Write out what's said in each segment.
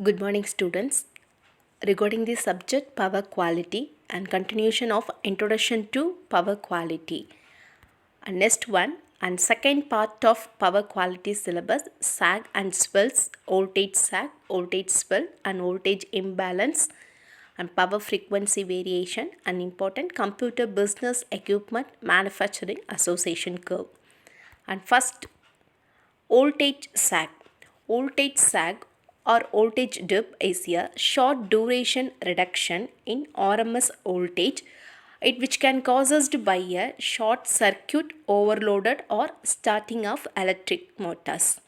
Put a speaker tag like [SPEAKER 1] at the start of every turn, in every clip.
[SPEAKER 1] Good morning, students. Regarding the subject power quality and continuation of introduction to power quality. And next one and second part of power quality syllabus, sag and swells, voltage sag, voltage swell and voltage imbalance and power frequency variation and important computer business equipment manufacturing association curve. And first, voltage sag. Voltage sag or voltage dip is a short duration reduction in RMS voltage which can caused by a short circuit overloaded or starting of electric motors.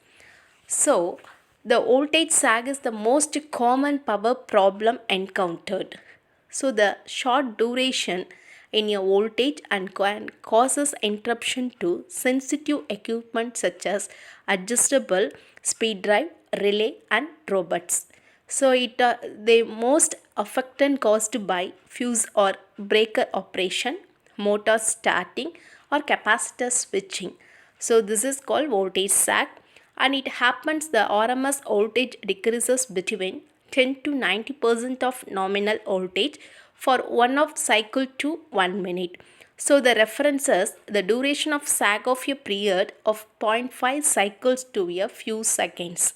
[SPEAKER 1] So, the voltage sag is the most common power problem encountered. So, the short duration in a voltage and can causes interruption to sensitive equipment such as adjustable speed drive, relay, and robots. So, the most affected caused by fuse or breaker operation, motor starting, or capacitor switching. So, this is called voltage sag, and it happens the RMS voltage decreases between 10 to 90% of nominal voltage for one of cycle to 1 minute. So the references the duration of sag of a period of 0.5 cycles to a few seconds,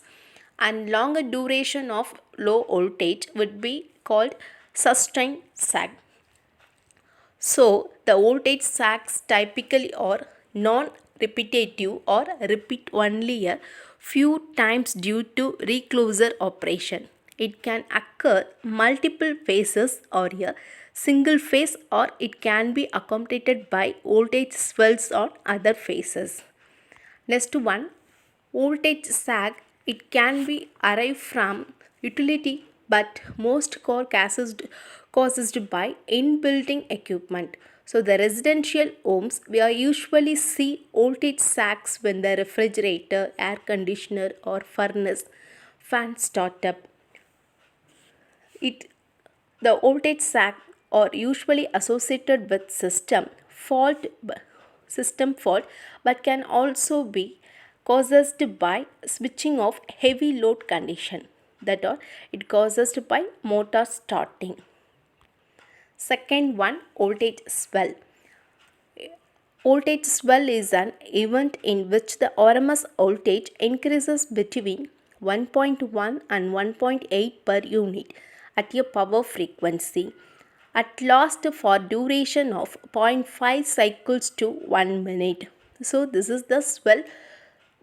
[SPEAKER 1] and longer duration of low voltage would be called sustained sag. So, the voltage sags typically are non-repetitive or repeat only a few times due to recloser operation. It can occur multiple phases or a single phase, or it can be accompanied by voltage swells on other phases. Next one, voltage sag. It can be arrived from utility, but most core caused by in-building equipment. So the residential homes, we are usually see voltage sags when the refrigerator, air conditioner, or furnace fan start up. The voltage sag are usually associated with system fault, but can also be caused by switching of heavy load condition, that are it causes by motor starting. Second one, voltage swell. Voltage swell is an event in which the RMS voltage increases between 1.1 and 1.8 per unit at a power frequency at last for duration of 0.5 cycles to 1 minute. So this is the swell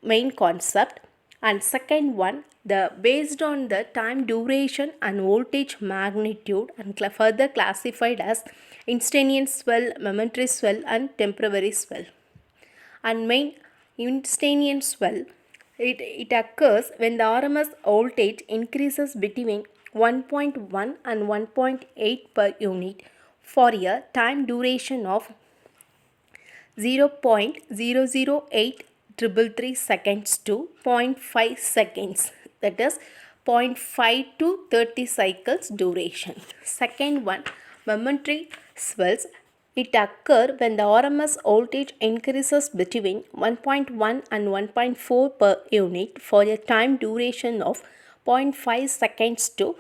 [SPEAKER 1] main concept. And second one, the based on the time duration and voltage magnitude and further classified as instantaneous swell, momentary swell, and temporary swell. And main instantaneous swell, it occurs when the RMS voltage increases between 1.1 and 1.8 per unit for a time duration of 0.00833 seconds to 0.5 seconds, that is 0.5 to 30 cycles duration. Second one, momentary swells. It occurs when the RMS voltage increases between 1.1 and 1.4 per unit for a time duration of 0.5 seconds to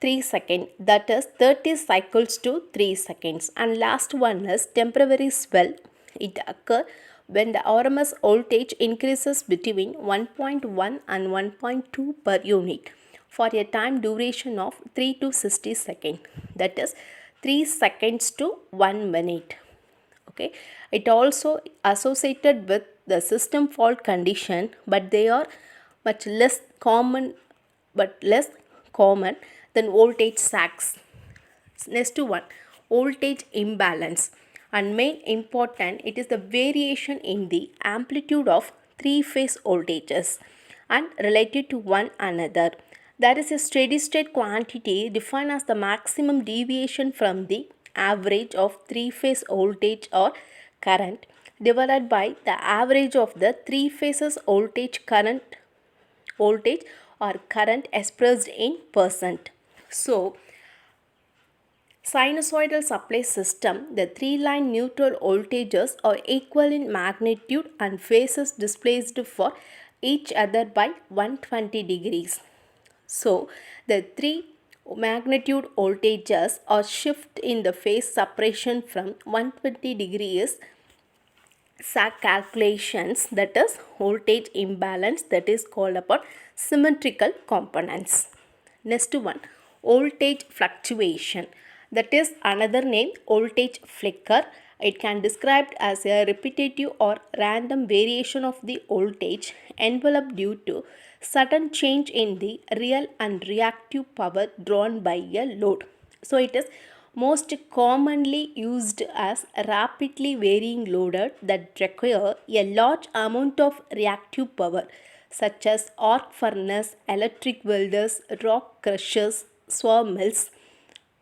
[SPEAKER 1] 3 seconds, that is 30 cycles to 3 seconds. And last one is temporary swell. It occurs when the RMS voltage increases between 1.1 and 1.2 per unit for a time duration of 3 to 60 seconds, that is 3 seconds to 1 minute. Okay, it also associated with the system fault condition, but they are much less common than voltage sags. Next one, voltage imbalance. And main important, it is the variation in the amplitude of three-phase voltages and related to one another. There is a steady state quantity defined as the maximum deviation from the average of three-phase voltage or current divided by the average of the three phases voltage or current expressed in percent. So, sinusoidal supply system, the three-line neutral voltages are equal in magnitude and phases displaced for each other by 120 degrees. So the three magnitude voltages are shift in the phase separation from 120 degrees SAC calculations, that is voltage imbalance, that is called upon symmetrical components. Next one, voltage fluctuation, that is another name voltage flicker. It can be described as a repetitive or random variation of the voltage envelope due to sudden change in the real and reactive power drawn by a load. So it is most commonly used as rapidly varying loaded that require a large amount of reactive power, such as arc furnace, electric welders, rock crushers, sawmills,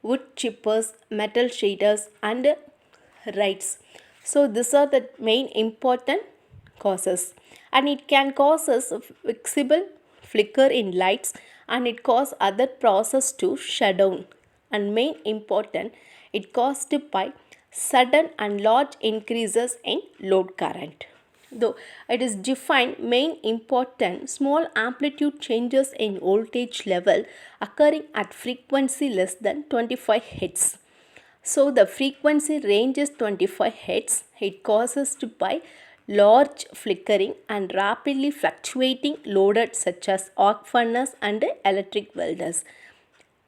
[SPEAKER 1] wood chippers, metal sheeters, and rights. So these are the main important causes, and it can cause us visible flicker in lights, and it cause other process to shut down, and main important, it caused by sudden and large increases in load current. Though it is defined main important small amplitude changes in voltage level occurring at frequency less than 25 Hz. So the frequency range is 25 Hz. It causes by large flickering and rapidly fluctuating loaded such as arc furnace and electric welders.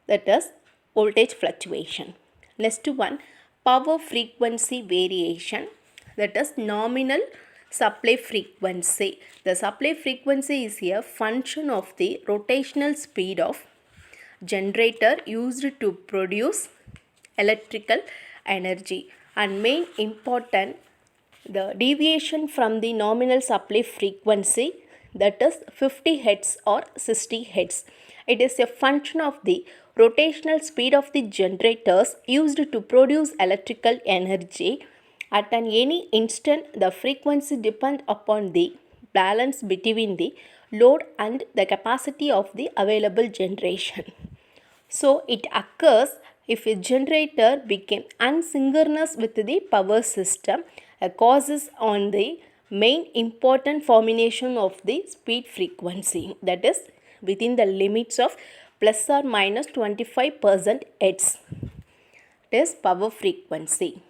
[SPEAKER 1] That is voltage fluctuation. Next one, power frequency variation, that is nominal supply frequency. The supply frequency is a function of the rotational speed of generator used to produce electrical energy, and main important, the deviation from the nominal supply frequency, that is 50 Hz or 60 Hz. It is a function of the rotational speed of the generators used to produce electrical energy. At any instant, the frequency depends upon the balance between the load and the capacity of the available generation. So it occurs if a generator became unsynchronous with the power system, causes on the main important formation of the speed frequency, that is within the limits of plus or minus 25% Hz. It is power frequency.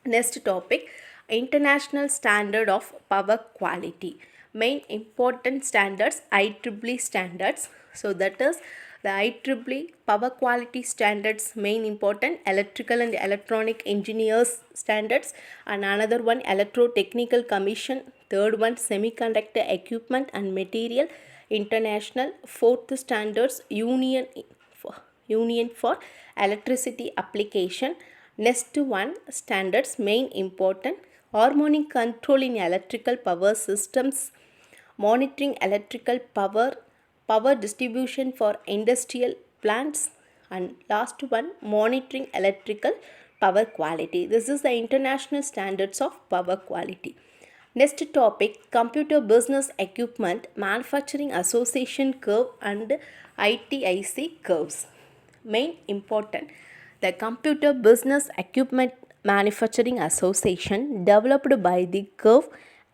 [SPEAKER 1] Next topic, international standard of power quality. Main important standards, IEEE standards. So that is the IEEE power quality standards, main important electrical and electronic engineers standards, and another one electrotechnical commission, third one semiconductor equipment and material international, fourth standards union for electricity application. Next one, standards main important harmonic control in electrical power systems, monitoring electrical power distribution for industrial plants, and last one, monitoring electrical power quality. This is the international standards of power quality. Next topic, Computer Business Equipment Manufacturing Association curve and ITIC curves. Main important, the Computer Business Equipment Manufacturing Association developed by the curve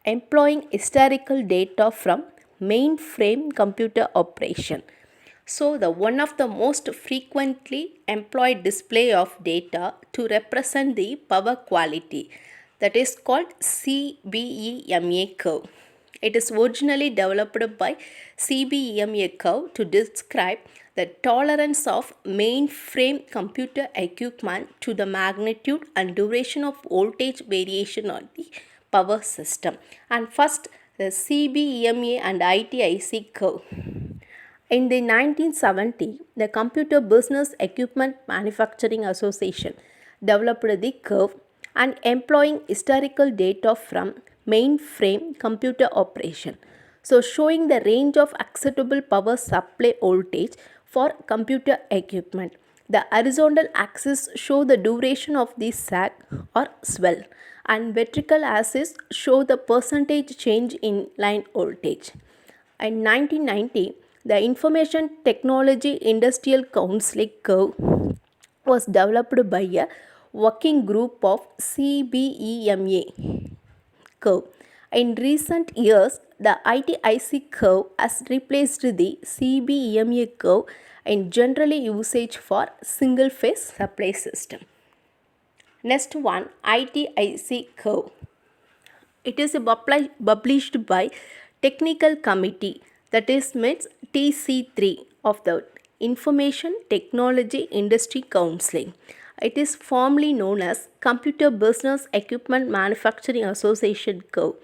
[SPEAKER 1] employing historical data from mainframe computer operation. So the one of the most frequently employed display of data to represent the power quality, that is called CBEMA curve. It is originally developed by CBEMA curve to describe the tolerance of mainframe computer equipment to the magnitude and duration of voltage variation on the power system. And first, the CBEMA and ITIC curve. In the 1970, the Computer Business Equipment Manufacturing Association developed the curve and employing historical data from mainframe computer operation. So showing the range of acceptable power supply voltage for computer equipment. The horizontal axis show the duration of the sag or swell, and vertical axis show the percentage change in line voltage. In 1990, the Information Technology Industrial Council curve was developed by a working group of CBEMA curve. In recent years, the ITIC curve has replaced the CBEMA curve in generally usage for single phase supply system. Next one, ITIC curve. It is published by technical committee, that is means TC3 of the Information Technology Industry Council. It is formerly known as Computer Business Equipment Manufacturing Association curve.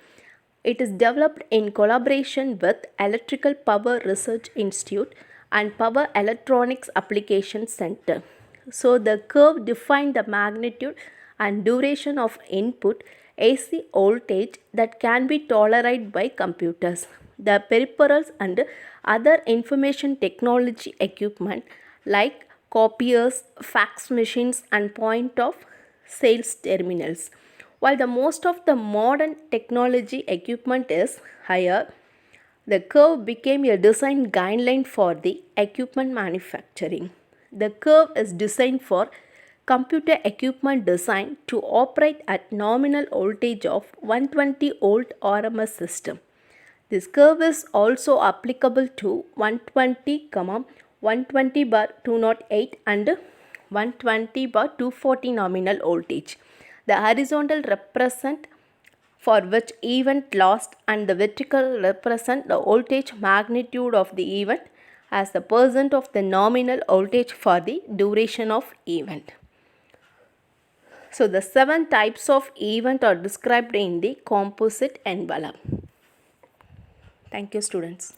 [SPEAKER 1] It is developed in collaboration with Electrical Power Research Institute and Power Electronics Application Center. So the curve defined the magnitude and duration of input AC voltage that can be tolerated by computers, the peripherals and other information technology equipment like copiers, fax machines and point of sales terminals. While the most of the modern technology equipment is higher, the curve became a design guideline for the equipment manufacturing. The curve is designed for computer equipment design to operate at nominal voltage of 120 volt RMS system. This curve is also applicable to 120, 120 bar 208 and 120 bar 240 nominal voltage. The horizontal represent for which event lost and the vertical represent the voltage magnitude of the event as the percent of the nominal voltage for the duration of event. So the 7 types of event are described in the composite envelope. Thank you, students.